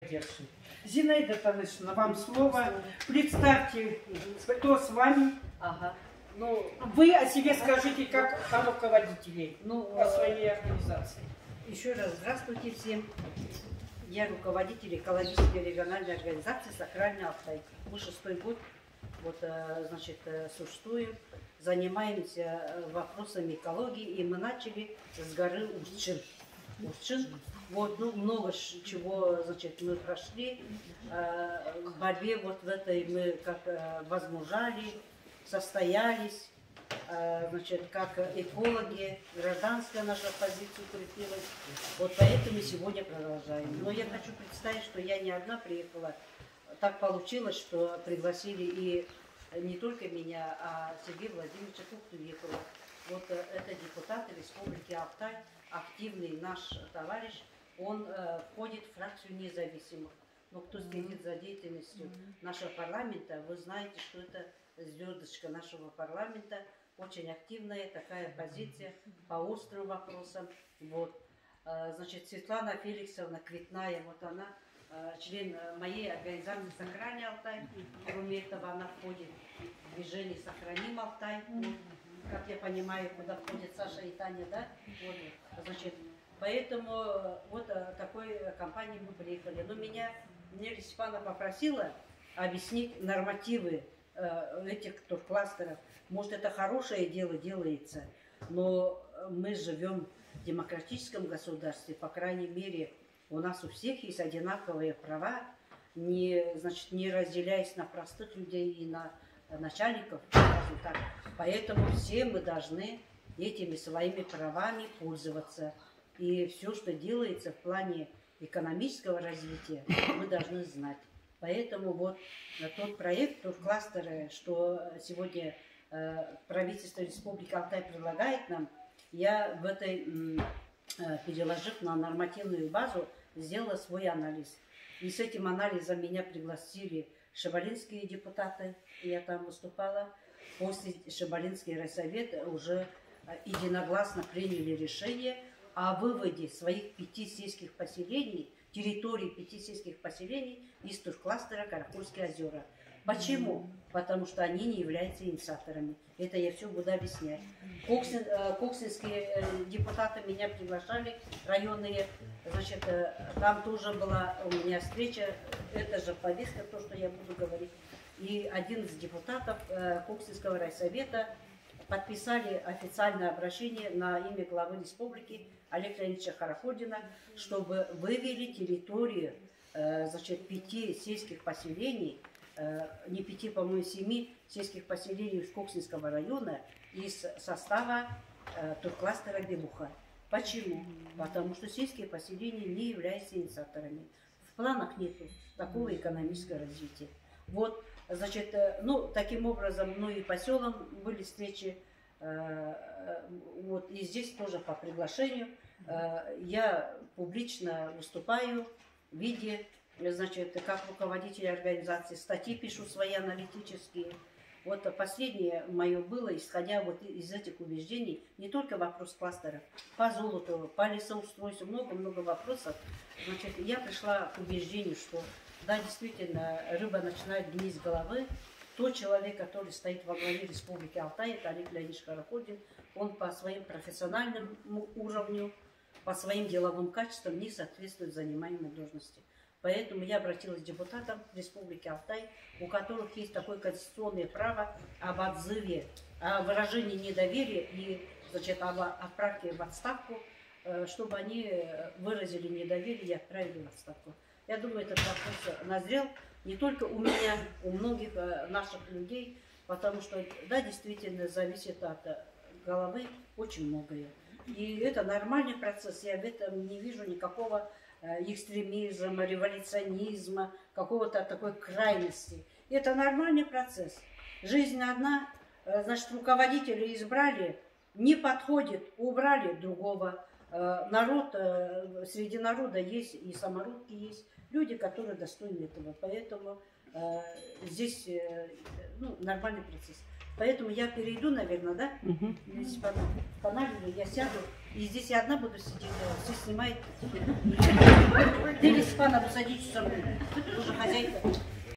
поддержим. Зинаида Танышевна, вам слово. Представьте, кто с вами. Ага. Ну, вы о себе скажите, как о руководителе, о своей организации. Еще раз здравствуйте всем. Я руководитель экологической региональной организации «Сакральный Алтай». Мы 6-й год существуем, занимаемся вопросами экологии, и мы начали с горы Урчин. Много чего, мы прошли в борьбе в этой, мы как возмужали, состоялись, как экологи, гражданская наша позиция укрепилась. Поэтому сегодня продолжаем. Но я хочу представить, что я не одна приехала. Так получилось, что пригласили и не только меня, а Сергея Владимировича Кухтуекова. Это депутат Республики Алтай, активный наш товарищ. Он входит в фракцию независимых. Но кто следит за деятельностью нашего парламента, вы знаете, что это звездочка нашего парламента. Очень активная такая позиция по острым вопросам. Светлана Феликсовна Кветная, она член моей организации «Сохрани Алтай». Кроме этого, она входит в движение «Сохраним Алтай». Как я понимаю, куда входят Саша и Таня, да? Поэтому такой компанией мы приехали. Но меня Нелли Степановна попросила объяснить нормативы этих туркластеров. Может, это хорошее дело делается, но мы живем в демократическом государстве, по крайней мере, у нас у всех есть одинаковые права, не разделяясь на простых людей и на начальников, скажем так. Поэтому все мы должны этими своими правами пользоваться. И все, что делается в плане экономического развития, мы должны знать. Поэтому тот проект, туркластеры, что сегодня правительство Республики Алтай предлагает нам, я в этой, переложив на нормативную базу, сделала свой анализ. И с этим анализом меня пригласили шабалинские депутаты, я там выступала. После Шабалинский райсовет уже единогласно приняли решение о выводе своих 5 сельских поселений, территории 5 сельских поселений из туркластера Каракульские озера. Почему? Потому что они не являются инициаторами. Это я все буду объяснять. Коксинские депутаты меня приглашали, районные. Там тоже была у меня встреча, это же повестка, то, что я буду говорить. И один из депутатов Коксинского райсовета подписали официальное обращение на имя главы республики Олега Леонидовича Хараходина, чтобы вывели территорию 5 сельских поселений, не 5, по-моему, 7 сельских поселений из Коксинского района из состава туркластера Белуха. Почему? Потому что сельские поселения не являются инициаторами. В планах нет такого экономического развития. Таким образом, и по селам были встречи, и здесь тоже по приглашению я публично выступаю в виде, как руководитель организации, статьи пишу свои аналитические. Последнее мое было, исходя из этих убеждений, не только вопрос кластеров, по золоту, по лесоустройству, много-много вопросов. Я пришла к убеждению, что да, действительно, рыба начинает гнить с головы. Тот человек, который стоит во главе Республики Алтай, это Олег Леонидович Хараходин, он по своим профессиональному уровню, по своим деловым качествам не соответствует занимаемой должности. Поэтому я обратилась к депутатам Республики Алтай, у которых есть такое конституционное право об отзыве, о выражении недоверия и об отправке в отставку, чтобы они выразили недоверие и отправили в отставку. Я думаю, этот вопрос назрел не только у меня, у многих наших людей, потому что, да, действительно, зависит от головы очень многое. И это нормальный процесс, я в этом не вижу никакого экстремизма, революционизма, какого-то такой крайности. Это нормальный процесс. Жизнь одна, руководителя избрали, не подходит, убрали другого. Среди народа есть и самородки есть, люди, которые достойны этого. Поэтому здесь нормальный процесс. Поэтому я перейду, наверное, да? Мгм. Лидия Степановна, в канале я сяду. И здесь я одна буду сидеть, все снимают. Лидия Степановна, садитесь со мной. Вы же хозяйка.